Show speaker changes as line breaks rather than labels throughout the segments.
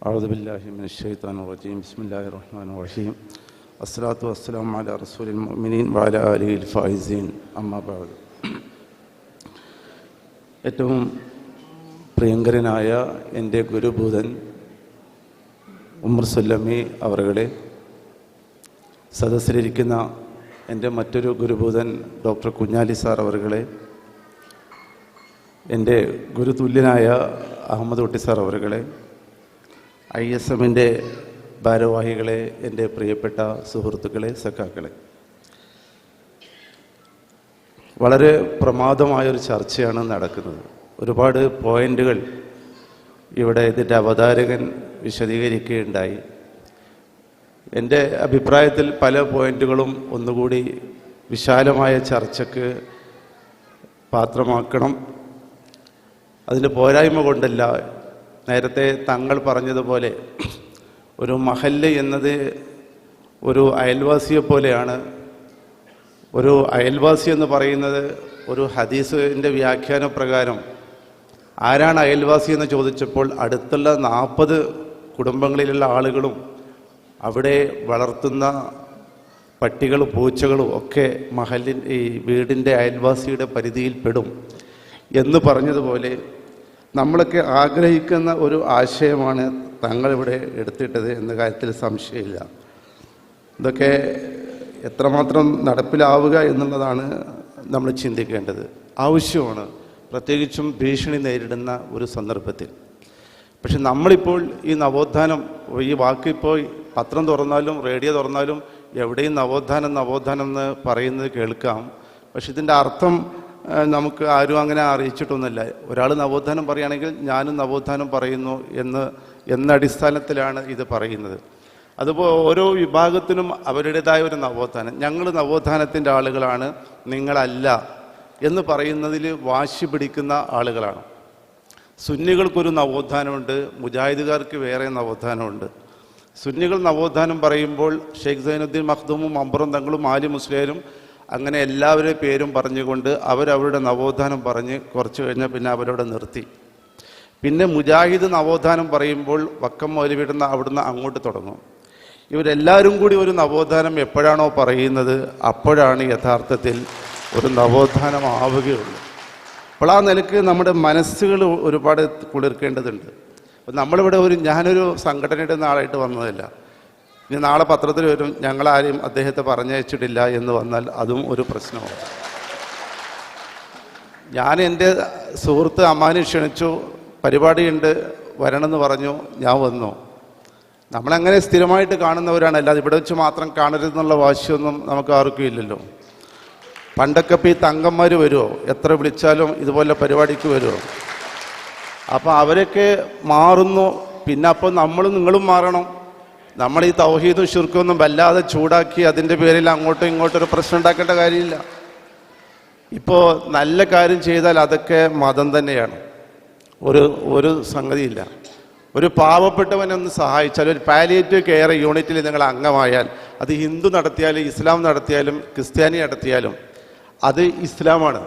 أعوذ بالله من الشيطان الرجيم بسم الله الرحمن الرحيم الصلاة والسلام على رسول المؤمنين وعلى آله الفائزين أما بعد. ഏറ്റവും പ്രിയങ്കരനായ എൻ്റെ ഗുരുഭൂതൻ ഉമർ സുല്ലമി അവറുകളെ, സദസ്സിലിരിക്കുന്ന എൻ്റെ മറ്റൊരു ഗുരുഭൂതൻ ഡോക്ടർ കുഞ്ഞാലി സാർ അവറുകളെ, എൻ്റെ ഗുരുതുല്യനായ അഹമ്മദ് കുട്ടി സാർ അവറുകളെ, ISMൻ്റെ ഭാരവാഹികളെ, എൻ്റെ പ്രിയപ്പെട്ട സുഹൃത്തുക്കളെ, സഖാക്കളെ, വളരെ പ്രമാദമായൊരു ചർച്ചയാണ് നടക്കുന്നത്. ഒരുപാട് പോയിന്റുകൾ ഇവിടെ ഇതിൻ്റെ അവതാരകൻ വിശദീകരിക്കുകയുണ്ടായി. എൻ്റെ അഭിപ്രായത്തിൽ പല പോയിന്റുകളും ഒന്നുകൂടി വിശാലമായ ചർച്ചയ്ക്ക് പാത്രമാക്കണം. അതിൻ്റെ പോരായ്മ കൊണ്ടല്ല, നേരത്തെ തങ്ങൾ പറഞ്ഞതുപോലെ ഒരു മഹല്ല് എന്നത് ഒരു അയൽവാസിയെ പോലെയാണ്. ഒരു അയൽവാസി എന്ന് പറയുന്നത് ഒരു ഹദീസിൻ്റെ വ്യാഖ്യാന പ്രകാരം ആരാണ് അയൽവാസി എന്ന് ചോദിച്ചപ്പോൾ അടുത്തുള്ള 40 കുടുംബങ്ങളിലുള്ള ആളുകളും അവിടെ വളർത്തുന്ന പട്ടികളും പൂച്ചകളും ഒക്കെ ഈ വീടിൻ്റെ അയൽവാസിയുടെ പരിധിയിൽ പെടും എന്ന് പറഞ്ഞതുപോലെ നമ്മളൊക്കെ ആഗ്രഹിക്കുന്ന ഒരു ആശയമാണ് തങ്ങളിവിടെ എടുത്തിട്ടത് എന്ന കാര്യത്തിൽ സംശയമില്ല. ഇതൊക്കെ എത്രമാത്രം നടപ്പിലാവുക എന്നുള്ളതാണ് നമ്മൾ ചിന്തിക്കേണ്ടത്, ആവശ്യമാണ്, പ്രത്യേകിച്ചും ഭീഷണി നേരിടുന്ന ഒരു സന്ദർഭത്തിൽ. പക്ഷെ നമ്മളിപ്പോൾ ഈ നവോത്ഥാനം, ഈ വാക്കിപ്പോൾ പത്രം തുറന്നാലും റേഡിയോ തുറന്നാലും എവിടെയും നവോത്ഥാനം നവോത്ഥാനം എന്ന് പറയുന്നത് കേൾക്കാം. പക്ഷെ ഇതിൻ്റെ അർത്ഥം നമുക്ക് ആരും അങ്ങനെ അറിയിച്ചിട്ടൊന്നുമില്ല. ഒരാൾ നവോത്ഥാനം പറയുകയാണെങ്കിൽ ഞാനും നവോത്ഥാനം പറയുന്നു എന്ന അടിസ്ഥാനത്തിലാണ് ഇത് പറയുന്നത്. അതുപോലെ ഓരോ വിഭാഗത്തിനും അവരുടേതായ ഒരു നവോത്ഥാനം, ഞങ്ങൾ നവോത്ഥാനത്തിൻ്റെ ആളുകളാണ്, നിങ്ങളല്ല എന്ന് പറയുന്നതിൽ വാശി പിടിക്കുന്ന ആളുകളാണ്. സുന്നികൾക്കൊരു നവോത്ഥാനമുണ്ട്, മുജാഹിദുകാർക്ക് വേറെ നവോത്ഥാനമുണ്ട്. സുന്നികൾ നവോത്ഥാനം പറയുമ്പോൾ ഷെയ്ഖ് സൈനുദ്ദീൻ മഖ്ദൂമും അംബറും തങ്ങളും ആലി മുസ്ലിയാരും അങ്ങനെ എല്ലാവരുടെയും പേരും പറഞ്ഞുകൊണ്ട് അവരവരുടെ നവോത്ഥാനം പറഞ്ഞ് കുറച്ച് കഴിഞ്ഞാൽ പിന്നെ അവരവിടെ നിർത്തി. പിന്നെ മുജാഹിദ് നവോത്ഥാനം പറയുമ്പോൾ വക്കം മൗലവിയുടെ അവിടുന്ന് അങ്ങോട്ട് തുടങ്ങും. ഇവരെല്ലാവരും കൂടി ഒരു നവോത്ഥാനം എപ്പോഴാണോ പറയുന്നത് അപ്പോഴാണ് യഥാർത്ഥത്തിൽ ഒരു നവോത്ഥാനം ആവുകയുള്ളൂ. അപ്പോൾ ആ നിലയ്ക്ക് നമ്മുടെ മനസ്സുകൾ ഒരുപാട് കുളിർക്കേണ്ടതുണ്ട്. നമ്മളിവിടെ ഞാനൊരു സംഘടനയുടെ നാളായിട്ട് വന്നതല്ല. ഇനി നാളെ പത്രത്തിൽ വരും ഞങ്ങളാരെയും അദ്ദേഹത്തെ പറഞ്ഞയച്ചിട്ടില്ല എന്ന് വന്നാൽ അതും ഒരു പ്രശ്നമാണ്. ഞാൻ എൻ്റെ സുഹൃത്ത് അമ്മാനെ ക്ഷണിച്ചു, പരിപാടിയുണ്ട് വരണമെന്ന് പറഞ്ഞു, ഞാൻ വന്നു. നമ്മളങ്ങനെ സ്ഥിരമായിട്ട് കാണുന്നവരാണ്, അല്ലാതെ ഇവിടെ വെച്ച് മാത്രം കാണരുതെന്നുള്ള വാശിയൊന്നും നമുക്ക് ആർക്കും ഇല്ലല്ലോ. പണ്ടൊക്കെ ഇപ്പോൾ ഈ തങ്കന്മാർ വരുമോ, എത്ര വിളിച്ചാലും ഇതുപോലെ പരിപാടിക്ക് വരുമോ? അപ്പോൾ അവരൊക്കെ മാറുന്നു. പിന്നെ അപ്പോൾ നിങ്ങളും മാറണം. നമ്മൾ ഈ തൗഹീദും ശിർക്കൊന്നും വല്ലാതെ ചൂടാക്കി അതിൻ്റെ പേരിൽ അങ്ങോട്ടും ഇങ്ങോട്ടും ഒരു പ്രശ്നം ഉണ്ടാക്കേണ്ട കാര്യമില്ല. ഇപ്പോൾ നല്ല കാര്യം ചെയ്താൽ അതൊക്കെ മതം തന്നെയാണ്, ഒരു സംഗതിയില്ല. ഒരു പാവപ്പെട്ടവനൊന്ന് സഹായിച്ചാൽ, ഒരു പാലിയേറ്റീവ് കെയർ യൂണിറ്റിൽ നിങ്ങൾ അംഗമായാൽ, അത് ഹിന്ദു നടത്തിയാലും ഇസ്ലാം നടത്തിയാലും ക്രിസ്ത്യാനി നടത്തിയാലും അത് ഇസ്ലാമാണ്.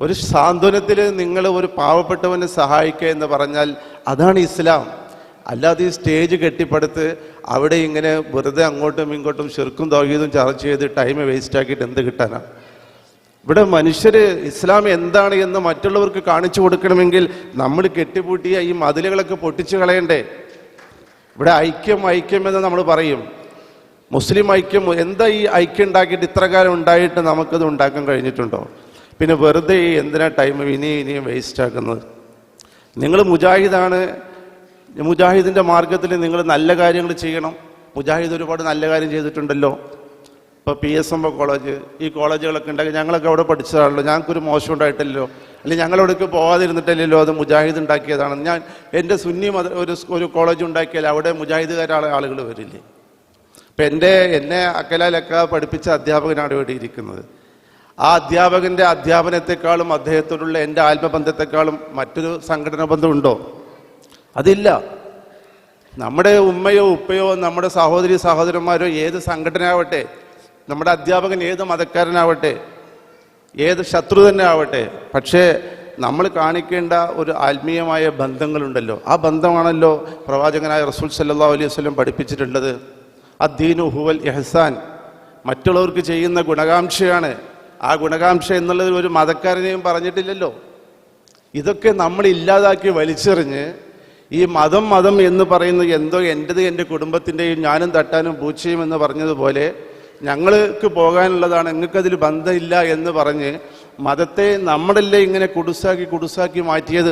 ഒരു സാന്ത്വനത്തിൽ നിങ്ങൾ ഒരു പാവപ്പെട്ടവനെ സഹായിക്കുക എന്ന് പറഞ്ഞാൽ അതാണ് ഇസ്ലാം. അല്ലാതെ ഈ സ്റ്റേജ് കെട്ടിപ്പടുത്ത് അവിടെ ഇങ്ങനെ വെറുതെ അങ്ങോട്ടും ഇങ്ങോട്ടും ശിർക്കും തൗഹീദും ചർച്ച ചെയ്ത് ടൈം വേസ്റ്റ് ആക്കിയിട്ട് എന്ത് കിട്ടാനാണ്? ഇവിടെ മനുഷ്യർ ഇസ്ലാം എന്താണ് എന്ന് മറ്റുള്ളവർക്ക് കാണിച്ചു കൊടുക്കണമെങ്കിൽ നമ്മൾ കെട്ടിപ്പൂട്ടിയ ഈ മതിലുകളൊക്കെ പൊട്ടിച്ചു കളയണ്ടേ? ഇവിടെ ഐക്യം എന്ന് നമ്മൾ പറയും, മുസ്ലിം ഐക്യം. എന്താ ഈ ഐക്യം ഉണ്ടാക്കിയിട്ട് ഇത്ര കാലം ഉണ്ടായിട്ട് നമുക്കത് ഉണ്ടാക്കാൻ കഴിഞ്ഞിട്ടുണ്ടോ? പിന്നെ വെറുതെ എന്തിനാ ടൈം ഇനിയും വേസ്റ്റ് ആക്കുന്നത്? നിങ്ങൾ മുജാഹിദാണ്, മുജാഹിദിൻ്റെ മാർഗത്തിൽ നിങ്ങൾ നല്ല കാര്യങ്ങൾ ചെയ്യണം. മുജാഹിദ് ഒരുപാട് നല്ല കാര്യം ചെയ്തിട്ടുണ്ടല്ലോ. ഇപ്പോൾ PSM കോളേജ്, ഈ കോളേജുകളൊക്കെ ഉണ്ടാക്കി ഞങ്ങളൊക്കെ അവിടെ പഠിച്ചതാണല്ലോ, ഞങ്ങൾക്കൊരു മോശം ഉണ്ടായിട്ടല്ലോ, അല്ലെങ്കിൽ ഞങ്ങളവിടേക്ക് പോകാതിരുന്നിട്ടല്ലോ അത് മുജാഹിദ് ഉണ്ടാക്കിയതാണ്. ഞാൻ എൻ്റെ സുന്നി ഒരു കോളേജ് ഉണ്ടാക്കിയാൽ അവിടെ മുജാഹിദുകാരായ ആളുകൾ വരില്ലേ? ഇപ്പം എന്നെ അക്കലാലൊക്കെ പഠിപ്പിച്ച അധ്യാപകനാണ് ഇവിടെ ഇരിക്കുന്നത്. ആ അധ്യാപകൻ്റെ അധ്യാപനത്തെക്കാളും അദ്ദേഹത്തോടുള്ള എൻ്റെ ആത്മബന്ധത്തെക്കാളും മറ്റൊരു സംഘടനാ ബന്ധമുണ്ടോ? അതില്ല. നമ്മുടെ ഉമ്മയോ ഉപ്പയോ നമ്മുടെ സഹോദരി സഹോദരന്മാരോ ഏത് സംഘടന ആവട്ടെ, നമ്മുടെ അധ്യാപകൻ ഏത് മതക്കാരനാവട്ടെ, ഏത് ശത്രു തന്നെ ആവട്ടെ, പക്ഷേ നമ്മൾ കാണിക്കേണ്ട ഒരു ആത്മീയമായ ബന്ധങ്ങളുണ്ടല്ലോ, ആ ബന്ധമാണല്ലോ പ്രവാചകനായ റസൂൽ സല്ലല്ലാഹു അലൈഹി വസല്ലം പഠിപ്പിച്ചിട്ടുള്ളത്. അദ്ദീനു ഹുവൽ ഇഹ്സാൻ, മറ്റുള്ളവർക്ക് ചെയ്യുന്ന ഗുണകാംക്ഷയാണ്. ആ ഗുണകാംക്ഷ എന്നുള്ളത് ഒരു മതക്കാരനെയും പറഞ്ഞിട്ടില്ലല്ലോ. ഇതൊക്കെ നമ്മൾ ഇല്ലാതാക്കി വലിച്ചെറിഞ്ഞ് ഈ മതം എന്ന് പറയുന്നത് എന്തോ എൻ്റെത് എൻ്റെ കുടുംബത്തിൻ്റെയും ഞാനും തട്ടാനും പൂച്ചയും എന്ന് പറഞ്ഞതുപോലെ ഞങ്ങൾക്ക് പോകാനുള്ളതാണ്, നിങ്ങൾക്കതിൽ ബന്ധമില്ല എന്ന് പറഞ്ഞ് മതത്തെ നമ്മളല്ലേ ഇങ്ങനെ കുടുസാക്കി മാറ്റിയത്.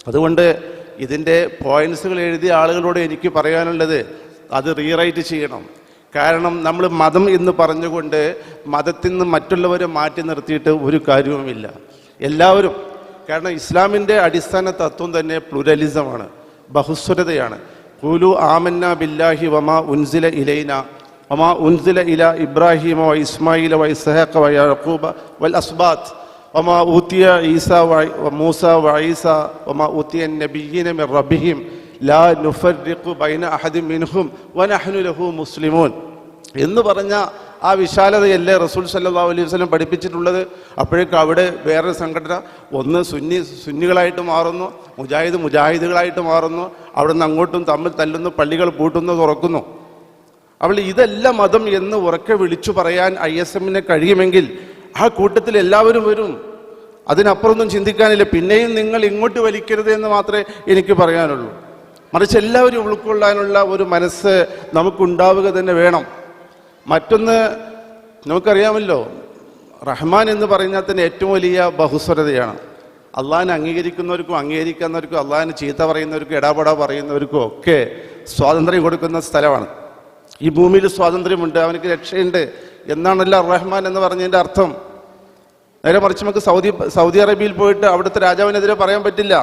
അതുകൊണ്ട് ഇതിൻ്റെ പോയിന്റ്സുകൾ എഴുതിയ ആളുകളോട് എനിക്ക് പറയാനുള്ളത്, അത് റീറൈറ്റ് ചെയ്യണം. കാരണം നമ്മൾ മതം എന്ന് പറഞ്ഞുകൊണ്ട് മതത്തിൽ നിന്ന് മറ്റുള്ളവരെ മാറ്റി നിർത്തിയിട്ട് ഒരു കാര്യവുമില്ല. എല്ലാവരും, കാരണം ഇസ്ലാമിൻ്റെ അടിസ്ഥാന തത്വം തന്നെ പ്ലൂരലിസമാണ്, ബഹുസ്വരതയാണ്. ഖൂലു ആമന്ന ബില്ലാഹി വമാ ഉൻസില ഇലൈന വമാ ഉൻസില ഇല ഇബ്രാഹിമ വ ഇസ്മായില വ ഇസ്ഹാഖ വ യാഖൂബ വൽ അസ്ബാത്ത് വമാ ഊതിയ ഈസ വ മൂസ വ ഈസ വമാ ഊതിയ നബിയ്യീന മിൻ റബ്ബിഹിം ലാ നുഫർരിഖു ബൈന അഹദിൻ മിൻഹും വ നഹ്നു ലഹു മുസ്ലിമൂൻ എന്ന് പറഞ്ഞ ആ വിശാലതയല്ലേ റസൂൽ സല്ലല്ലാഹു അലൈഹി വസല്ലം പഠിപ്പിച്ചിട്ടുള്ളത്. അപ്പോഴേക്കും അവിടെ വേറൊരു സംഘടന, ഒന്ന് സുന്നികളായിട്ട് മാറുന്നു, മുജാഹിദുകളായിട്ട് മാറുന്നു, അവിടെ നിന്ന് അങ്ങോട്ടും തമ്മിൽ തല്ലുന്നു, പള്ളികൾ പൂട്ടുന്നു, തുറക്കുന്നു. അവൾ ഇതല്ല മതം എന്ന് ഉറക്കെ വിളിച്ചു പറയാൻ ISMന് കഴിയുമെങ്കിൽ ആ കൂട്ടത്തിൽ എല്ലാവരും വരും. അതിനപ്പുറമൊന്നും ചിന്തിക്കാനില്ല. പിന്നെയും നിങ്ങൾ ഇങ്ങോട്ട് വലിക്കരുത് എന്ന് മാത്രമേ എനിക്ക് പറയാനുള്ളൂ. മറിച്ച് എല്ലാവരും ഉൾക്കൊള്ളാനുള്ള ഒരു മനസ്സ് നമുക്കുണ്ടാവുക തന്നെ വേണം. മറ്റൊന്ന്, നമുക്കറിയാമല്ലോ, റഹ്മാൻ എന്ന് പറഞ്ഞാൽ തന്നെ ഏറ്റവും വലിയ ബഹുസ്വരതയാണ്. അള്ളാഹിനെ അംഗീകരിക്കുന്നവർക്കും അംഗീകരിക്കുന്നവർക്കും അള്ളാഹിനെ ചീത്ത പറയുന്നവർക്കും ഇടാപെടാ പറയുന്നവർക്കും ഒക്കെ സ്വാതന്ത്ര്യം കൊടുക്കുന്ന സ്ഥലമാണ്. ഈ ഭൂമിയിൽ സ്വാതന്ത്ര്യമുണ്ട്, അവനക്ക് രക്ഷയുണ്ട് എന്നാണല്ലോ റഹ്മാൻ എന്ന് പറഞ്ഞതിൻ്റെ അർത്ഥം. നേരെ മറിച്ച് നമുക്ക് സൗദി അറേബ്യയിൽ പോയിട്ട് അവിടുത്തെ രാജാവിനെതിരെ പറയാൻ പറ്റില്ല.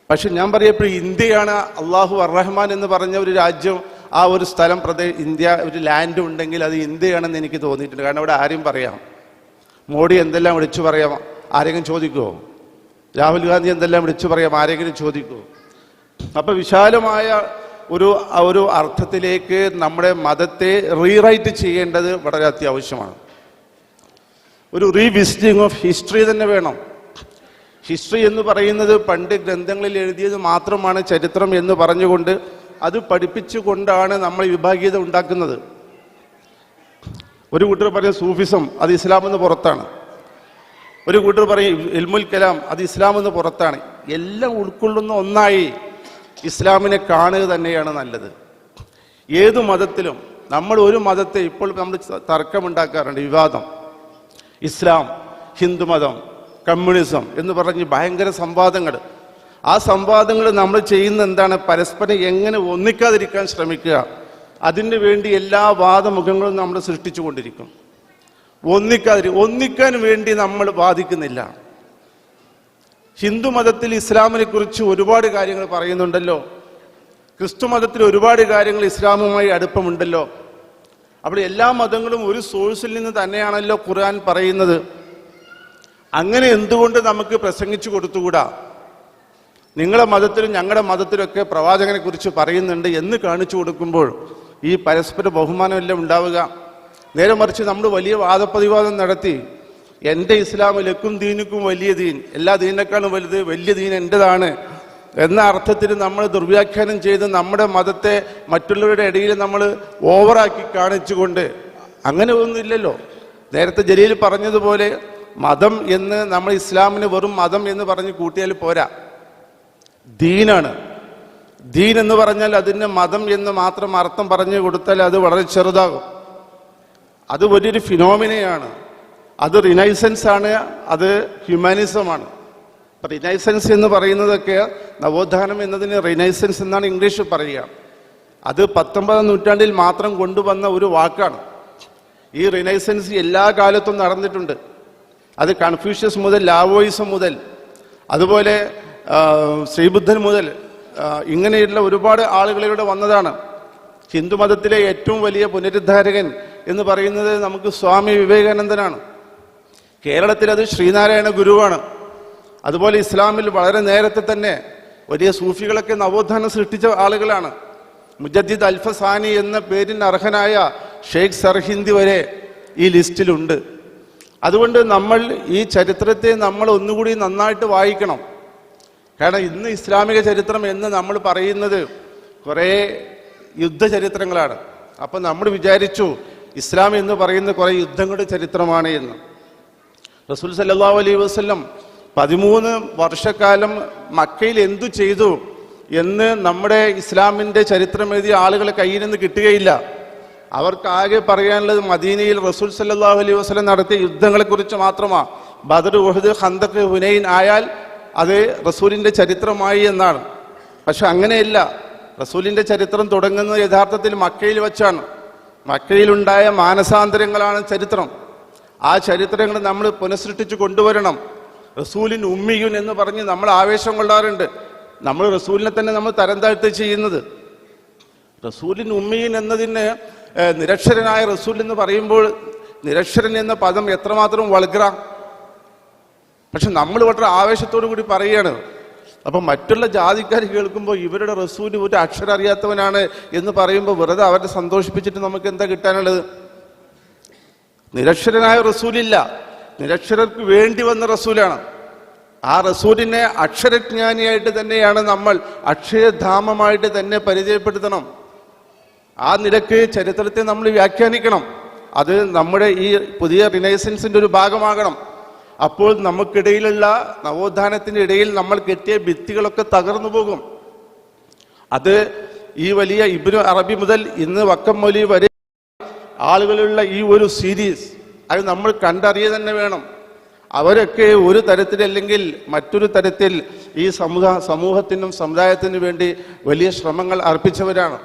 പക്ഷെ ഞാൻ പറയപ്പോഴും ഇന്ത്യയാണ് അള്ളാഹു അർ-റഹ്മാൻ എന്ന് പറഞ്ഞ ഒരു രാജ്യം, ആ ഒരു സ്ഥലം ഇന്ത്യ ഒരു ലാൻഡ് ഉണ്ടെങ്കിൽ അത് ഇന്ത്യയാണെന്ന് എനിക്ക് തോന്നിയിട്ടുണ്ട്. കാരണം അവിടെ ആരും പറയാം. മോഡി എന്തെല്ലാം വിളിച്ചു പറയാം, ആരെങ്കിലും ചോദിക്കുമോ? രാഹുൽ ഗാന്ധി എന്തെല്ലാം വിളിച്ചു പറയാം, ആരെങ്കിലും ചോദിക്കുമോ? അപ്പം വിശാലമായ ഒരു അർത്ഥത്തിലേക്ക് നമ്മുടെ മതത്തെ റീറൈറ്റ് ചെയ്യേണ്ടത് വളരെ അത്യാവശ്യമാണ്. ഒരു റീവിസിറ്റിംഗ് ഓഫ് ഹിസ്റ്ററി തന്നെ വേണം. ഹിസ്റ്ററി എന്ന് പറയുന്നത് പണ്ട് ഗ്രന്ഥങ്ങളിൽ എഴുതിയത് മാത്രമാണ് ചരിത്രം എന്ന് പറഞ്ഞുകൊണ്ട് അത് പഠിപ്പിച്ചുകൊണ്ടാണ് നമ്മൾ വിഭാഗീയത ഉണ്ടാക്കുന്നത്. ഒരു കൂട്ടർ പറയും സൂഫിസം അത് ഇസ്ലാമെന്ന് പുറത്താണ്, ഒരു കൂട്ടർ പറയും ഇൽമുൽ കലാം അത് ഇസ്ലാമെന്ന് പുറത്താണ്. എല്ലാം ഉൾക്കൊള്ളുന്ന ഒന്നായി ഇസ്ലാമിനെ കാണുക തന്നെയാണ് നല്ലത്. ഏതു മതത്തിലും നമ്മൾ ഒരു മതത്തെ ഇപ്പോൾ നമ്മൾ തർക്കമുണ്ടാക്കാറുണ്ട്, വിവാദം. ഇസ്ലാം, ഹിന്ദുമതം, കമ്മ്യൂണിസം എന്ന് പറഞ്ഞ് ഭയങ്കര സംവാദങ്ങൾ. ആ സംവാദങ്ങൾ നമ്മൾ ചെയ്യുന്ന എന്താണ്? പരസ്പരം എങ്ങനെ ഒന്നിക്കാതിരിക്കാൻ ശ്രമിക്കുക. അതിനു വേണ്ടി എല്ലാ വാദമുഖങ്ങളും നമ്മൾ സൃഷ്ടിച്ചു കൊണ്ടിരിക്കും. ഒന്നിക്കാൻ വേണ്ടി നമ്മൾ വാദിക്കുന്നില്ല. ഹിന്ദു മതത്തിൽ ഇസ്ലാമിനെ കുറിച്ച് ഒരുപാട് കാര്യങ്ങൾ പറയുന്നുണ്ടല്ലോ, ക്രിസ്തു മതത്തിൽ ഒരുപാട് കാര്യങ്ങൾ ഇസ്ലാമുമായി അടുപ്പമുണ്ടല്ലോ. അപ്പോൾ എല്ലാ മതങ്ങളും ഒരു സോഴ്സിൽ നിന്ന് തന്നെയാണല്ലോ ഖുർആൻ പറയുന്നത്. അങ്ങനെ എന്തുകൊണ്ട് നമുക്ക് പ്രസംഗിച്ചു കൊടുത്തുകൂടാ? നിങ്ങളുടെ മതത്തിലും ഞങ്ങളുടെ മതത്തിലൊക്കെ പ്രവാചകനെ കുറിച്ച് പറയുന്നുണ്ട് എന്ന് കാണിച്ചു കൊടുക്കുമ്പോൾ ഈ പരസ്പര ബഹുമാനമെല്ലാം ഉണ്ടാവുക. നേരെ മറിച്ച് നമ്മൾ വലിയ വാദപ്രതിവാദം നടത്തി, എൻ്റെ ഇസ്ലാം ലക്കും ദീനുക്കും വലിയ ദീൻ, എല്ലാ ദീനേക്കാളും വലുത് വലിയ ദീൻ എൻ്റെതാണ് എന്ന അർത്ഥത്തിൽ നമ്മൾ ദുർവ്യാഖ്യാനം ചെയ്ത് നമ്മുടെ മതത്തെ മറ്റുള്ളവരുടെ ഇടയിൽ നമ്മൾ ഓവറാക്കി കാണിച്ചുകൊണ്ട് അങ്ങനെ ഒന്നുമില്ലല്ലോ. നേരത്തെ ജലീൽ പറഞ്ഞതുപോലെ മതം എന്ന് നമ്മൾ ഇസ്ലാമിന് വെറും മതം എന്ന് പറഞ്ഞ് കൂട്ടിയാൽ പോരാ, ദീനാണ്. ദീൻ എന്ന് പറഞ്ഞാൽ അതിന് മതം എന്ന് മാത്രം അർത്ഥം പറഞ്ഞു കൊടുത്താൽ അത് വളരെ ചെറുതാകും. അത് വലിയൊരു ഫിനോമിനയാണ്. അത് റിനൈസൻസ് ആണ്, അത് ഹ്യൂമാനിസമാണ്. റിനൈസൻസ് എന്ന് പറയുന്നതൊക്കെ നവോത്ഥാനം എന്നതിന് റിനൈസൻസ് എന്നാണ് ഇംഗ്ലീഷിൽ പറയുക. അത് 19-ാം നൂറ്റാണ്ടിൽ മാത്രം കൊണ്ടുവന്ന ഒരു വാക്കാണ്. ഈ റിനൈസൻസ് എല്ലാ കാലത്തും നടന്നിട്ടുണ്ട്. അത് കൺഫ്യൂഷ്യസ് മുതൽ ലാവോയിസം മുതൽ അതുപോലെ ശ്രീബുദ്ധൻ മുതൽ ഇങ്ങനെയുള്ള ഒരുപാട് ആളുകളിലൂടെ വന്നതാണ്. ഹിന്ദുമതത്തിലെ ഏറ്റവും വലിയ പുനരുദ്ധാരകൻ എന്ന് പറയുന്നത് നമുക്ക് സ്വാമി വിവേകാനന്ദനാണ്. കേരളത്തിൽ അത് ശ്രീനാരായണ ഗുരുവാണ്. അതുപോലെ ഇസ്ലാമിൽ വളരെ നേരത്തെ തന്നെ വലിയ സൂഫികളൊക്കെ നവോത്ഥാനം സൃഷ്ടിച്ച ആളുകളാണ്. മുജദ്ദിദ് അൽഫസാനി എന്ന പേരിന് അർഹനായ ഷെയ്ഖ് സർഹിന്ദി വരെ ഈ ലിസ്റ്റിലുണ്ട്. അതുകൊണ്ട് നമ്മൾ ഈ ചരിത്രത്തെ നമ്മൾ ഒന്നുകൂടി നന്നായിട്ട് വായിക്കണം. കാരണം ഇന്ന് ഇസ്ലാമിക ചരിത്രം എന്ന് നമ്മൾ പറയുന്നത് കുറേ യുദ്ധചരിത്രങ്ങളാണ്. അപ്പം നമ്മൾ വിചാരിച്ചു ഇസ്ലാം എന്ന് പറയുന്ന കുറേ യുദ്ധങ്ങളുടെ ചരിത്രമാണ് എന്ന്. റസൂൽ സല്ലല്ലാഹു അലൈഹി വസല്ലം 13 വർഷക്കാലം മക്കയിൽ എന്തു ചെയ്തു എന്ന് നമ്മുടെ ഇസ്ലാമിൻ്റെ ചരിത്രം എഴുതിയ ആളുകളെ കയ്യിൽ നിന്ന് കിട്ടുകയില്ല. അവർക്കാകെ പറയാനുള്ളത് മദീനയിൽ റസൂൽ സല്ലല്ലാഹു അലൈഹി വസല്ലം നടത്തിയ യുദ്ധങ്ങളെക്കുറിച്ച് മാത്രമാണ്. ബദർ, ഉഹദ്, ഖന്തഖ്, ഹുനൈൻ ആയാൽ അത് റസൂലിൻ്റെ ചരിത്രമായി എന്നാണ്. പക്ഷെ അങ്ങനെയല്ല. റസൂലിൻ്റെ ചരിത്രം തുടങ്ങുന്നത് യഥാർത്ഥത്തിൽ മക്കയിൽ വെച്ചാണ്. മക്കയിലുണ്ടായ മാനസാന്തരങ്ങളാണ് ചരിത്രം. ആ ചരിത്രങ്ങൾ നമ്മൾ പുനഃസൃഷ്ടിച്ച് കൊണ്ടുവരണം. റസൂലിൻ ഉമ്മിയുൻ എന്ന് പറഞ്ഞ് നമ്മൾ ആവേശം കൊള്ളാറുണ്ട്. നമ്മൾ റസൂലിനെ തന്നെ നമ്മൾ തരം താഴ്ത്തി ചെയ്യുന്നത്. റസൂലിൻ ഉമ്മിയുൻ എന്നതിന് നിരക്ഷരനായ റസൂൽ എന്ന് പറയുമ്പോൾ നിരക്ഷരൻ എന്ന പദം എത്രമാത്രം വൾഗറ. പക്ഷെ നമ്മൾ വളരെ ആവേശത്തോടു കൂടി പറയുകയാണ്. അപ്പം മറ്റുള്ള ജാതിക്കാർ കേൾക്കുമ്പോൾ ഇവരുടെ റസൂൽ ഒരു അക്ഷരം അറിയാത്തവനാണ് എന്ന് പറയുമ്പോൾ വെറുതെ അവരെ സന്തോഷിപ്പിച്ചിട്ട് നമുക്ക് എന്താ കിട്ടാനുള്ളത്? നിരക്ഷരനായ റസൂലില്ല, നിരക്ഷരർക്ക് വേണ്ടി വന്ന റസൂലാണ്. ആ റസൂലിനെ അക്ഷരജ്ഞാനിയായിട്ട് തന്നെയാണ് നമ്മൾ അക്ഷയധാമമായിട്ട് തന്നെ പരിചയപ്പെടുത്തണം. ആ നിലക്ക് ചരിത്രത്തെ നമ്മൾ വ്യാഖ്യാനിക്കണം. അത് നമ്മുടെ ഈ പുതിയ റിനൈസൻസിൻ്റെ ഒരു ഭാഗമാകണം. അപ്പോൾ നമുക്കിടയിലുള്ള നവോത്ഥാനത്തിൻ്റെ ഇടയിൽ നമ്മൾ കെട്ടിയ ഭിത്തികളൊക്കെ തകർന്നു പോകും. അത് ഈ വലിയ ഇബ്നു അറബി മുതൽ ഇന്ന് വക്കം മൗലവി വരെ ആളുകളുള്ള ഈ ഒരു സീരീസ് അത് നമ്മൾ കണ്ടറിയുക തന്നെ വേണം. അവരൊക്കെ ഒരു തരത്തിലല്ലെങ്കിൽ മറ്റൊരു തരത്തിൽ ഈ സമൂഹത്തിനും സമുദായത്തിനും വേണ്ടി വലിയ ശ്രമങ്ങൾ അർപ്പിച്ചവരാണ്.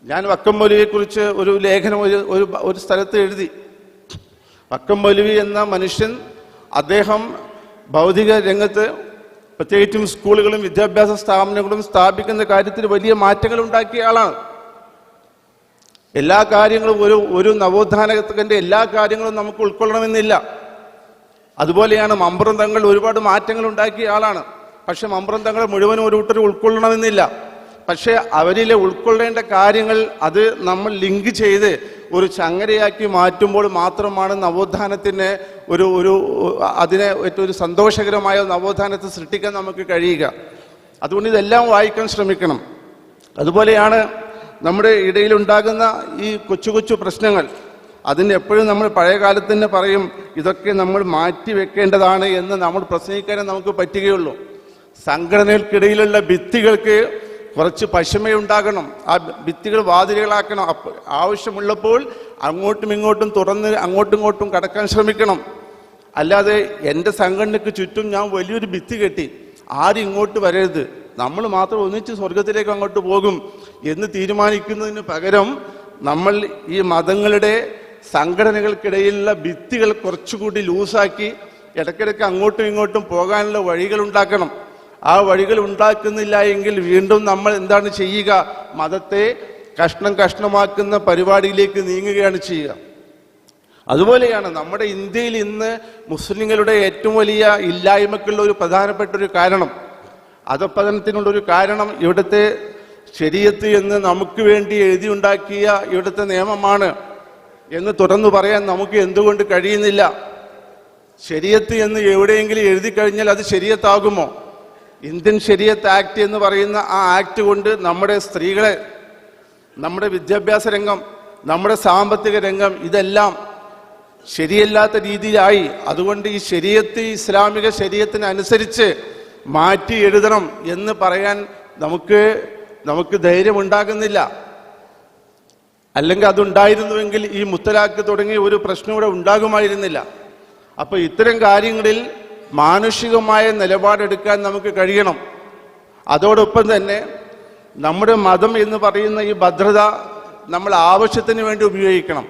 ഞാൻ വക്കം മൗലവിയെക്കുറിച്ച് ഒരു ലേഖനം ഒരു സ്ഥലത്ത് എഴുതി. വക്കം മൗലവി എന്ന മനുഷ്യൻ, അദ്ദേഹം ഭൗതിക രംഗത്ത് പ്രത്യേകിച്ചും സ്കൂളുകളും വിദ്യാഭ്യാസ സ്ഥാപനങ്ങളും സ്ഥാപിക്കുന്ന കാര്യത്തിൽ വലിയ മാറ്റങ്ങൾ ഉണ്ടാക്കിയ ആളാണ്. എല്ലാ കാര്യങ്ങളും ഒരു നവോത്ഥാനകന്റെ എല്ലാ കാര്യങ്ങളും നമുക്ക് ഉൾക്കൊള്ളണമെന്നില്ല. അതുപോലെയാണ് മമ്പ്രം തങ്ങൾ ഒരുപാട് മാറ്റങ്ങൾ ഉണ്ടാക്കിയ ആളാണ്. പക്ഷെ മമ്പ്രം തങ്ങളെ മുഴുവനും ഒരു കൂട്ടർ ഉൾക്കൊള്ളണമെന്നില്ല. പക്ഷെ അവരിലെ ഉൾക്കൊള്ളേണ്ട കാര്യങ്ങൾ അത് നമ്മൾ ലിങ്ക് ചെയ്ത് ഒരു ചങ്ങരയാക്കി മാറ്റുമ്പോൾ മാത്രമാണ് നവോത്ഥാനത്തിന് അതിനെ ഒരു സന്തോഷകരമായ നവോത്ഥാനത്തെ സൃഷ്ടിക്കാൻ നമുക്ക് കഴിയുക. അതുകൊണ്ട് ഇതെല്ലാം വായിക്കാൻ ശ്രമിക്കണം. അതുപോലെയാണ് നമ്മുടെ ഇടയിലുണ്ടാകുന്ന ഈ കൊച്ചു കൊച്ചു പ്രശ്നങ്ങൾ. അതിന് എപ്പോഴും നമ്മൾ പഴയ കാലത്ത് തന്നെ പറയും, ഇതൊക്കെ നമ്മൾ മാറ്റി വെക്കേണ്ടതാണ് എന്ന് നമ്മൾ പ്രസംഗിക്കാനേ നമുക്ക് പറ്റുകയുള്ളൂ. സംഘടനകൾക്കിടയിലുള്ള ഭിത്തികൾക്ക് കുറച്ച് പശമയുണ്ടാകണം. ആ ഭിത്തികൾ വാതിലുകളാക്കണം. ആവശ്യമുള്ളപ്പോൾ അങ്ങോട്ടും ഇങ്ങോട്ടും തുറന്ന് അങ്ങോട്ടും ഇങ്ങോട്ടും കടക്കാൻ ശ്രമിക്കണം. അല്ലാതെ എൻ്റെ സംഘടനയ്ക്ക് ചുറ്റും ഞാൻ വലിയൊരു ഭിത്തി കെട്ടി ആരും ഇങ്ങോട്ട് വരരുത്, നമ്മൾ മാത്രം ഒന്നിച്ച് സ്വർഗത്തിലേക്ക് അങ്ങോട്ട് പോകും എന്ന് തീരുമാനിക്കുന്നതിന് പകരം നമ്മൾ ഈ മതങ്ങളുടെ സംഘടനകൾക്കിടയിലുള്ള ഭിത്തികൾ കുറച്ചുകൂടി ലൂസാക്കി ഇടയ്ക്കിടയ്ക്ക് അങ്ങോട്ടും ഇങ്ങോട്ടും പോകാനുള്ള വഴികൾ ഉണ്ടാക്കണം. ആ വഴികൾ ഉണ്ടാക്കുന്നില്ല എങ്കിൽ വീണ്ടും നമ്മൾ എന്താണ് ചെയ്യുക? മതത്തെ കഷ്ണം കഷ്ണമാക്കുന്ന പരിപാടിയിലേക്ക് നീങ്ങുകയാണ് ചെയ്യുക. അതുപോലെയാണ് നമ്മുടെ ഇന്ത്യയിൽ ഇന്ന് മുസ്ലിങ്ങളുടെ ഏറ്റവും വലിയ ഇല്ലായ്മക്കുള്ള ഒരു പ്രധാനപ്പെട്ട ഒരു കാരണം, അധപ്പതനത്തിനുള്ളൊരു കാരണം ഇവിടുത്തെ ശരീഅത്ത് എന്ന് നമുക്ക് വേണ്ടി എഴുതിയുണ്ടാക്കിയ ഇവിടുത്തെ നിയമമാണ് എന്ന് തുറന്നു പറയാൻ നമുക്ക് എന്തുകൊണ്ട് കഴിയുന്നില്ല? ശരീഅത്ത് എന്ന് എവിടെയെങ്കിലും എഴുതി കഴിഞ്ഞാൽ അത് ശരീഅത്താകുമോ? ഇന്ത്യൻ ശരീഅത്ത് ആക്ട് എന്ന് പറയുന്ന ആ ആക്ട് കൊണ്ട് നമ്മുടെ സ്ത്രീകളെ, നമ്മുടെ വിദ്യാഭ്യാസ രംഗം, നമ്മുടെ സാമ്പത്തിക രംഗം ഇതെല്ലാം ശരിയല്ലാത്ത രീതിയിലായി. അതുകൊണ്ട് ഈ ശരീഅത്ത് ഇസ്ലാമിക ശരീഅത്തിനനുസരിച്ച് മാറ്റി എഴുതണം എന്ന് പറയാൻ നമുക്ക് ധൈര്യമുണ്ടാകുന്നില്ല. അല്ലെങ്കിൽ അതുണ്ടായിരുന്നുവെങ്കിൽ ഈ മുത്തലാഖ് തുടങ്ങിയ ഒരു പ്രശ്നം ഇവിടെ ഉണ്ടാകുമായിരുന്നില്ല. അപ്പോൾ ഇത്തരം കാര്യങ്ങളിൽ മാനുഷികമായ നിലപാടെടുക്കാൻ നമുക്ക് കഴിയണം. അതോടൊപ്പം തന്നെ നമ്മുടെ മതം എന്ന് പറയുന്ന ഈ ഭദ്രത നമ്മൾ ആവശ്യത്തിന് വേണ്ടി ഉപയോഗിക്കണം.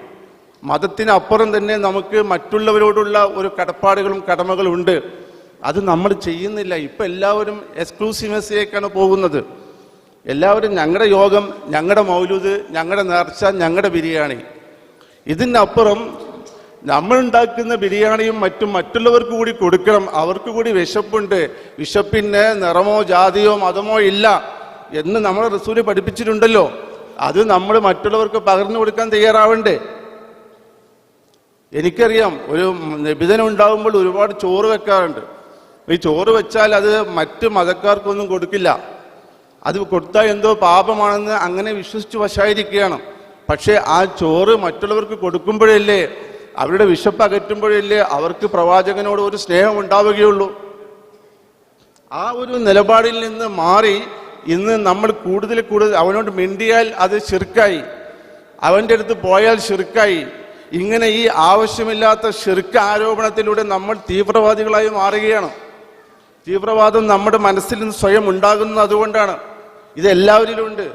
മതത്തിനപ്പുറം തന്നെ നമുക്ക് മറ്റുള്ളവരോടുള്ള ഒരു കടപ്പാടുകളും കടമകളും ഉണ്ട്. അത് നമ്മൾ ചെയ്യുന്നില്ല. ഇപ്പം എല്ലാവരും എക്സ്ക്ലൂസീവ്നെസ്സിലേക്കാണ് പോകുന്നത്. എല്ലാവരും ഞങ്ങളുടെ യോഗം, ഞങ്ങളുടെ മൗലൂദ്, ഞങ്ങളുടെ നേർച്ച, ഞങ്ങളുടെ ബിരിയാണി. ഇതിനപ്പുറം നമ്മളുണ്ടാക്കുന്ന ബിരിയാണിയും മറ്റുള്ളവർക്ക് കൂടി കൊടുക്കണം. അവർക്ക് കൂടി വിശപ്പുണ്ട്. വിശപ്പിന് നിറമോ ജാതിയോ മതമോ ഇല്ല എന്ന് നമ്മളെ റസൂല് പഠിപ്പിച്ചിട്ടുണ്ടല്ലോ. അത് നമ്മൾ മറ്റുള്ളവർക്ക് പകർന്നു കൊടുക്കാൻ തയ്യാറാവണ്ടേ? എനിക്കറിയാം, ഒരു നിബിധനം ഉണ്ടാകുമ്പോൾ ഒരുപാട് ചോറ് വെക്കാറുണ്ട്. ഈ ചോറ് വെച്ചാൽ അത് മറ്റ് മതക്കാർക്കൊന്നും കൊടുക്കില്ല, അത് കൊടുത്താൽ എന്തോ പാപമാണെന്ന് അങ്ങനെ വിശ്വസിച്ച് വശായിരിക്കുകയാണ്. പക്ഷേ ആ ചോറ് മറ്റുള്ളവർക്ക് കൊടുക്കുമ്പോഴല്ലേ, അവരുടെ വിശപ്പ് അകറ്റുമ്പോഴല്ലേ അവർക്ക് പ്രവാചകനോട് ഒരു സ്നേഹം ഉണ്ടാവുകയുള്ളൂ. ആ ഒരു നിലപാടിൽ നിന്ന് മാറി ഇന്ന് നമ്മൾ കൂടുതൽ അവനോട് മിണ്ടിയാൽ അത് ശിർക്കായി, അവൻ്റെ അടുത്ത് പോയാൽ ശിർക്കായി. ഇങ്ങനെ ഈ ആവശ്യമില്ലാത്ത ശിർക്ക് ആരോപണത്തിലൂടെ നമ്മൾ തീവ്രവാദികളായി മാറുകയാണ്. തീവ്രവാദം നമ്മുടെ മനസ്സിൽ നിന്ന് സ്വയം ഉണ്ടാകുന്നത് അതുകൊണ്ടാണ്. ഇതെല്ലാവരിലും ഉണ്ട്.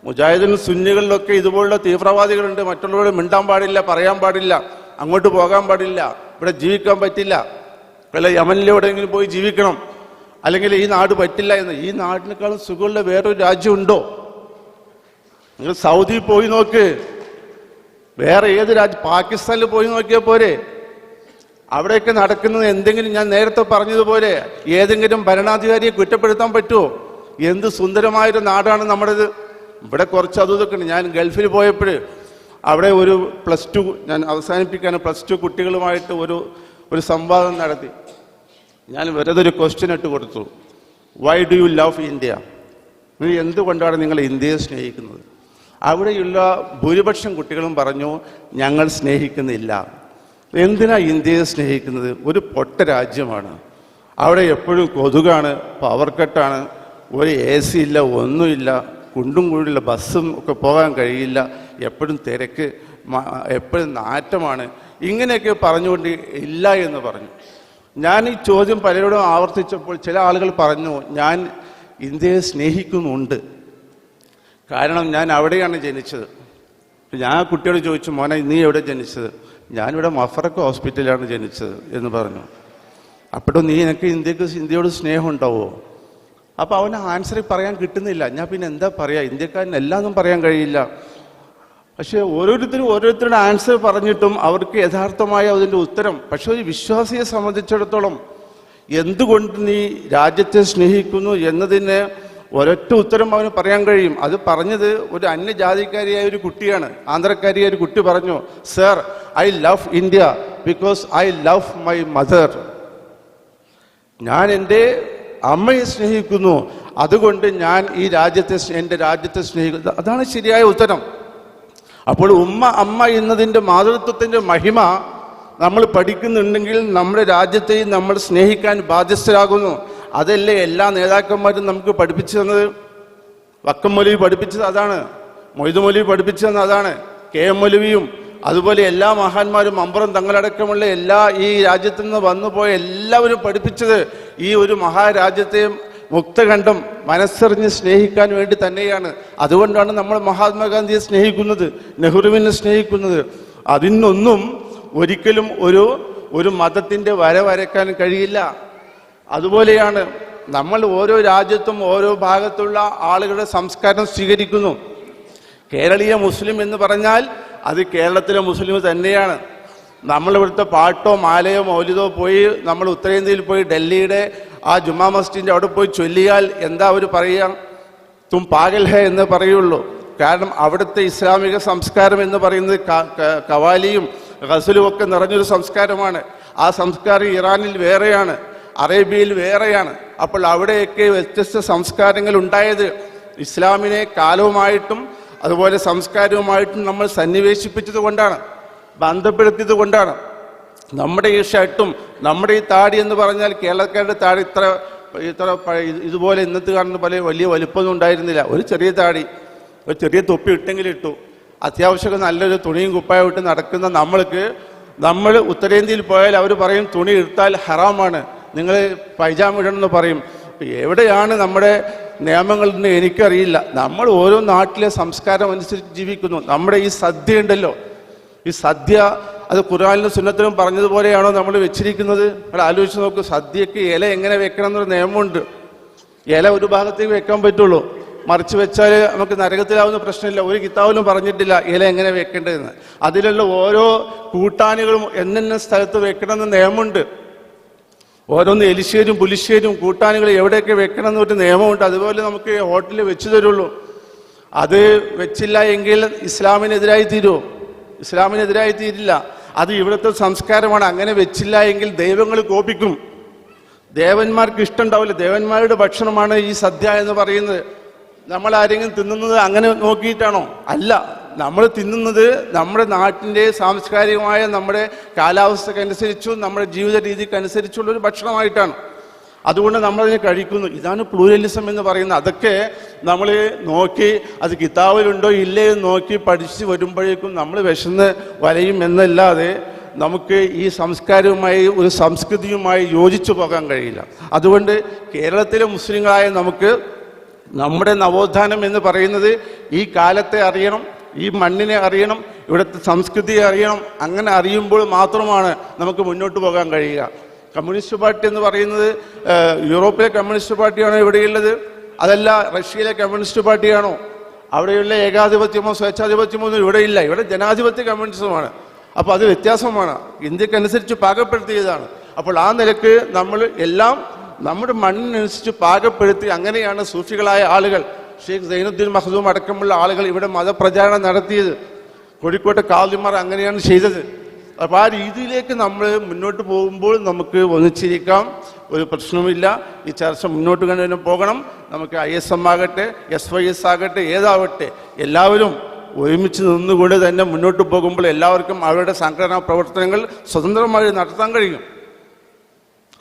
മുജാഹിദിൻ സുന്നികളിലൊക്കെ ഇതുപോലുള്ള തീവ്രവാദികളുണ്ട്. മറ്റുള്ളവരോട് മിണ്ടാൻ പാടില്ല, പറയാൻ പാടില്ല, അങ്ങോട്ട് പോകാൻ പാടില്ല, ഇവിടെ ജീവിക്കാൻ പറ്റില്ല, വല്ല യമനിലെവിടെയെങ്കിലും പോയി ജീവിക്കണം, അല്ലെങ്കിൽ ഈ നാട് പറ്റില്ല എന്ന്. ഈ നാടിനേക്കാളും സുഖമുള്ള വേറൊരു രാജ്യമുണ്ടോ? നിങ്ങൾ സൗദി പോയി നോക്ക്, വേറെ ഏത് രാജ്യം, പാകിസ്ഥാനിൽ പോയി നോക്കിയാൽ പോരെ. അവിടെയൊക്കെ നടക്കുന്നത് എന്തെങ്കിലും, ഞാൻ നേരത്തെ പറഞ്ഞതുപോലെ ഏതെങ്കിലും ഭരണാധികാരിയെ കുറ്റപ്പെടുത്താൻ പറ്റുമോ? എന്ത് സുന്ദരമായൊരു നാടാണ് നമ്മുടേത്. ഇവിടെ കുറച്ച് അതും ഇതൊക്കെ ഉണ്ട്. ഞാൻ ഗൾഫിൽ പോയപ്പോൾ അവിടെ ഒരു +2, ഞാൻ അവസാനിപ്പിക്കാൻ, +2 കുട്ടികളുമായിട്ട് ഒരു സംവാദം നടത്തി. ഞാൻ വെറുതെ ഒരു ക്വസ്റ്റ്യൻ ഇട്ട് കൊടുത്തു, why do you love India? എന്തുകൊണ്ടാണ് നിങ്ങൾ ഇന്ത്യയെ സ്നേഹിക്കുന്നത്? അവിടെയുള്ള ഭൂരിപക്ഷം കുട്ടികളും പറഞ്ഞു, ഞങ്ങൾ സ്നേഹിക്കുന്നില്ല. എന്തിനാ ഇന്ത്യയെ സ്നേഹിക്കുന്നത്? ഒരു പൊട്ട രാജ്യമാണ്, അവിടെ എപ്പോഴും കൊതുകാണ്, പവർ കട്ടാണ്, ഒരു AC ഇല്ല, ഒന്നുമില്ല, കുണ്ടും കുഴിയുള്ള ബസ്സും ഒക്കെ പോകാൻ കഴിയില്ല, എപ്പോഴും തിരക്ക്, എപ്പോഴും നാറ്റമാണ്, ഇങ്ങനെയൊക്കെ പറഞ്ഞുകൊണ്ട് ഇല്ല എന്ന് പറഞ്ഞു. ഞാൻ ഈ ചോദ്യം പലരോടും ആവർത്തിച്ചപ്പോൾ ചില ആളുകൾ പറഞ്ഞു, ഞാൻ ഇന്ത്യയെ സ്നേഹിക്കുന്നുണ്ട്, കാരണം ഞാൻ അവിടെയാണ് ജനിച്ചത്. ഞാൻ കുട്ടിയോട് ചോദിച്ചു, മോനെ നീ എവിടെ ജനിച്ചത്? ഞാനിവിടെ മഫറക്ക ഹോസ്പിറ്റലിലാണ് ജനിച്ചത് എന്ന് പറഞ്ഞു. അപ്പോഴും നീ എനിക്ക് ഇന്ത്യയോട് സ്നേഹം ഉണ്ടാവുമോ? അപ്പോൾ അവന് ആൻസർ പറയാൻ കിട്ടുന്നില്ല. ഞാൻ പിന്നെ എന്താ പറയുക, ഇന്ത്യക്കാരൻ എല്ലാമൊന്നും പറയാൻ കഴിയില്ല. പക്ഷേ ഓരോരുത്തരുടെ ആൻസർ പറഞ്ഞിട്ടും അവർക്ക് യഥാർത്ഥമായ അതിൻ്റെ ഉത്തരം. പക്ഷെ ഒരു വിശ്വാസിയെ സംബന്ധിച്ചിടത്തോളം എന്തുകൊണ്ട് നീ രാജ്യത്തെ സ്നേഹിക്കുന്നു എന്നതിന് ഒരൊറ്റ ഉത്തരം അവന് പറയാൻ കഴിയും. അത് പറഞ്ഞത് ഒരു അന്യജാതിക്കാരിയായ ഒരു കുട്ടിയാണ്, ആന്ധ്രക്കാരിയായ ഒരു കുട്ടി പറഞ്ഞു, sir, I love India because I love my mother. ഞാൻ എൻ്റെ അമ്മയെ സ്നേഹിക്കുന്നു, അതുകൊണ്ട് ഞാൻ എൻ്റെ രാജ്യത്തെ സ്നേഹിക്കുന്നു. അതാണ് ശരിയായ ഉത്തരം. അപ്പോൾ അമ്മ എന്നതിൻ്റെ മാതൃത്വത്തിൻ്റെ മഹിമ നമ്മൾ പഠിക്കുന്നുണ്ടെങ്കിൽ നമ്മുടെ രാജ്യത്തെയും നമ്മൾ സ്നേഹിക്കാൻ ബാധ്യസ്ഥരാകുന്നു. അതല്ലേ എല്ലാ നേതാക്കന്മാരും നമുക്ക് പഠിപ്പിച്ചു തന്നത്. വക്കം മൗലവി പഠിപ്പിച്ചത് അതാണ്, മൊയ്തു മൗലവി പഠിപ്പിച്ചു തന്നത് അതാണ്, KM മൗലവിയും അതുപോലെ എല്ലാ മഹാന്മാരും, അമ്പറും തങ്ങളടക്കമുള്ള എല്ലാ ഈ രാജ്യത്തു നിന്ന് വന്നുപോയ എല്ലാവരും പഠിപ്പിച്ചത് ഈ ഒരു മഹാരാജ്യത്തെ മുക്തകണ്ഠം മനസ്സറിഞ്ഞ് സ്നേഹിക്കാൻ വേണ്ടി തന്നെയാണ്. അതുകൊണ്ടാണ് നമ്മൾ മഹാത്മാഗാന്ധിയെ സ്നേഹിക്കുന്നത്, നെഹ്റുവിനെ സ്നേഹിക്കുന്നത്. അതിനൊന്നും ഒരിക്കലും ഒരു മതത്തിൻ്റെ വരയ്ക്കാൻ കഴിയില്ല. അതുപോലെയാണ് നമ്മൾ ഓരോ രാജ്യത്തും ഓരോ ഭാഗത്തുള്ള ആളുകളുടെ സംസ്കാരം സ്വീകരിക്കുന്നു. കേരളീയ മുസ്ലിം എന്ന് പറഞ്ഞാൽ അത് കേരളത്തിലെ മുസ്ലിം തന്നെയാണ്. നമ്മളിവിടുത്തെ പാട്ടോ മാലയോ മൗലിദോ പോയി നമ്മൾ ഉത്തരേന്ത്യയിൽ പോയി ഡൽഹിയുടെ ആ ജുമാ മസ്ജിദിൻ്റെ അവിടെ പോയി ചൊല്ലിയാൽ എന്താ അവർ പറയുക? തും പാഗൽ ഹേ എന്ന് പറയുള്ളൂ. കാരണം അവിടുത്തെ ഇസ്ലാമിക സംസ്കാരം എന്ന് പറയുന്നത് കവാലിയും ഗസലും ഒക്കെ നിറഞ്ഞൊരു സംസ്കാരമാണ്. ആ സംസ്കാരം ഇറാനിൽ വേറെയാണ്, അറേബ്യയിൽ വേറെയാണ്. അപ്പോൾ അവിടെയൊക്കെ വ്യത്യസ്ത സംസ്കാരങ്ങൾ ഉണ്ടായത് ഇസ്ലാമിനെ കാലവുമായിട്ടും അതുപോലെ സംസ്കാരവുമായിട്ടും നമ്മൾ സന്നിവേശിപ്പിച്ചത് കൊണ്ടാണ്, ബന്ധപ്പെടുത്തിയത് കൊണ്ടാണ്. നമ്മുടെ ഈ ഷർട്ടും നമ്മുടെ ഈ താടി എന്ന് പറഞ്ഞാൽ കേരളക്കാരുടെ താടി ഇത്ര ഇതുപോലെ ഇന്നത്തെ കാണുന്ന വലിയ വലുപ്പമൊന്നും ഉണ്ടായിരുന്നില്ല. ഒരു ചെറിയ താടി, ഒരു ചെറിയ തൊപ്പി ഇട്ടെങ്കിലും ഇട്ടു. അത്യാവശ്യം നല്ലൊരു തുണിയും കുപ്പായം ഇട്ട് നടക്കുന്ന നമ്മൾ ഉത്തരേന്ത്യയിൽ പോയാൽ അവർ പറയും തുണി ഇട്ടാൽ ഹറാമാണ്, നിങ്ങൾ പൈജാമ ഇടണമെന്ന് പറയും. എവിടെയാണ് നമ്മുടെ നിയമങ്ങളെന്ന് എനിക്കറിയില്ല. നമ്മൾ ഓരോ നാട്ടിലെ സംസ്കാരം അനുസരിച്ച് ജീവിക്കുന്നു. നമ്മുടെ ഈ സദ്യ ഉണ്ടല്ലോ, ഈ സദ്യ അത് ഖുർആനിലും സുന്നത്തിലും പറഞ്ഞതുപോലെയാണോ നമ്മൾ വെച്ചിരിക്കുന്നത്? നമ്മൾ ആലോചിച്ച് നോക്ക്. സദ്യക്ക് ഇല എങ്ങനെ വെക്കണം എന്നൊരു നിയമമുണ്ട്. ഇല ഒരു ഭാഗത്തേക്ക് വെക്കാൻ പറ്റുള്ളൂ, മറിച്ച് വെച്ചാൽ നമുക്ക് നരകത്തിലാവുന്ന പ്രശ്നമില്ല. ഒരു കിതാബിലും പറഞ്ഞിട്ടില്ല ഇല എങ്ങനെ വെക്കേണ്ടതെന്ന്. അതിലുള്ള ഓരോ കൂട്ടാനുകളും എന്നെന്ന സ്ഥലത്ത് വെക്കണമെന്ന് നിയമമുണ്ട്. ഓരോന്ന് എലിശ്ശേരും പുലിശ്ശേരും കൂട്ടാനുകൾ എവിടെയൊക്കെ വെക്കണം എന്നൊരു നിയമമുണ്ട്. അതുപോലെ നമുക്ക് ഹോട്ടലിൽ വെച്ചു തരുള്ളൂ. അത് വെച്ചില്ല എങ്കിൽ ഇസ്ലാമിനെതിരായി തീരുമോ? ഇസ്ലാമിനെതിരായി തീരില്ല.
അത് ഇവിടുത്തെ സംസ്കാരമാണ്. അങ്ങനെ വെച്ചില്ല എങ്കിൽ ദൈവങ്ങൾ കോപിക്കും. ദേവന്മാർക്ക് ഇഷ്ടമുണ്ടാവില്ല. ദേവന്മാരുടെ ഭക്ഷണമാണ് ഈ സദ്യ എന്ന് പറയുന്നത്. നമ്മൾ ആരെങ്കിലും തിന്നുന്നത് അങ്ങനെ നോക്കിയിട്ടാണോ? അല്ല, നമ്മൾ തിന്നുന്നത് നമ്മുടെ നാട്ടിൻ്റെ സാംസ്കാരികമായ നമ്മുടെ കാലാവസ്ഥക്കനുസരിച്ചും നമ്മുടെ ജീവിത രീതിക്കനുസരിച്ചുള്ളൊരു ഭക്ഷണമായിട്ടാണ്. അതുകൊണ്ട് നമ്മളതിനെ കഴിക്കുന്നു. ഇതാണ് പ്ലൂരലിസം എന്ന് പറയുന്നത്. അതൊക്കെ നമ്മൾ നോക്കി അത് കിതാബിലുണ്ടോ ഇല്ലേ എന്ന് നോക്കി പഠിച്ച് വരുമ്പോഴേക്കും നമ്മൾ വിശന്ന് വലയും എന്നല്ലാതെ നമുക്ക് ഈ സംസ്കാരവുമായി ഒരു സംസ്കൃതിയുമായി യോജിച്ചു പോകാൻ കഴിയില്ല. അതുകൊണ്ട് കേരളത്തിലെ മുസ്ലിങ്ങളായ നമുക്ക് നമ്മുടെ നവോത്ഥാനം എന്ന് പറയുന്നത് ഈ കാലത്തെ അറിയണം, ഈ മണ്ണിനെ അറിയണം, ഇവിടുത്തെ സംസ്കൃതിയെ അറിയണം. അങ്ങനെ അറിയുമ്പോൾ മാത്രമാണ് നമുക്ക് മുന്നോട്ട് പോകാൻ കഴിയുക. കമ്മ്യൂണിസ്റ്റ് പാർട്ടി എന്ന് പറയുന്നത് യൂറോപ്പിലെ കമ്മ്യൂണിസ്റ്റ് പാർട്ടിയാണോ ഇവിടെയുള്ളത്? അതല്ല റഷ്യയിലെ കമ്മ്യൂണിസ്റ്റ് പാർട്ടിയാണോ? അവിടെയുള്ള ഏകാധിപത്യമോ സ്വേച്ഛാധിപത്യമോ ഒന്നും ഇവിടെയില്ല. ഇവിടെ ജനാധിപത്യ കമ്മ്യൂണിസമാണ്. അപ്പോൾ അത് വ്യത്യാസമാണ്, ഇന്ത്യക്കനുസരിച്ച് പാകപ്പെടുത്തിയതാണ്. അപ്പോൾ ആ നിലക്ക് നമ്മൾ എല്ലാം നമ്മുടെ മണ്ണിനനുസരിച്ച് പാകപ്പെടുത്തി, അങ്ങനെയാണ് സൂഫികളായ ആളുകൾ, ഷെയ്ഖ് സൈനുദ്ദീൻ മഖ്ദൂം അടക്കമുള്ള ആളുകൾ ഇവിടെ മതപ്രചാരണം നടത്തിയത്. കോഴിക്കോട്ടെ കാദിമാർ അങ്ങനെയാണ് ചെയ്തത്. അപ്പോൾ ആ രീതിയിലേക്ക് നമ്മൾ മുന്നോട്ട് പോകുമ്പോൾ നമുക്ക് ഒന്നിച്ചിരിക്കാം, ഒരു പ്രശ്നവുമില്ല. ഈ ചർച്ച മുന്നോട്ട് തന്നെ പോകണം. നമുക്ക് ISM ആകട്ടെ, SYS ആകട്ടെ, ഏതാവട്ടെ, എല്ലാവരും ഒരുമിച്ച് നിന്നുകൊണ്ട് തന്നെ മുന്നോട്ട് പോകുമ്പോൾ എല്ലാവർക്കും അവരുടെ സംഘടനാ പ്രവർത്തനങ്ങൾ സ്വതന്ത്രമായി നടത്താൻ കഴിയും.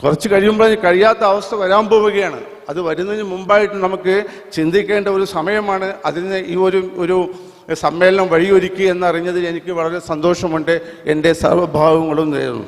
കുറച്ച് കഴിയുമ്പോൾ കഴിയാത്ത അവസ്ഥ വരാൻ പോവുകയാണ്. അത് വരുന്നതിന് മുമ്പായിട്ട് നമുക്ക് ചിന്തിക്കേണ്ട ഒരു സമയമാണ്. അതിന് ഈ ഒരു സമ്മേളനം വഴിയൊരുക്കി എന്നറിഞ്ഞതിൽ എനിക്ക് വളരെ സന്തോഷമുണ്ട്. എൻ്റെ സർവ്വഭാവങ്ങളും നേരുന്നു.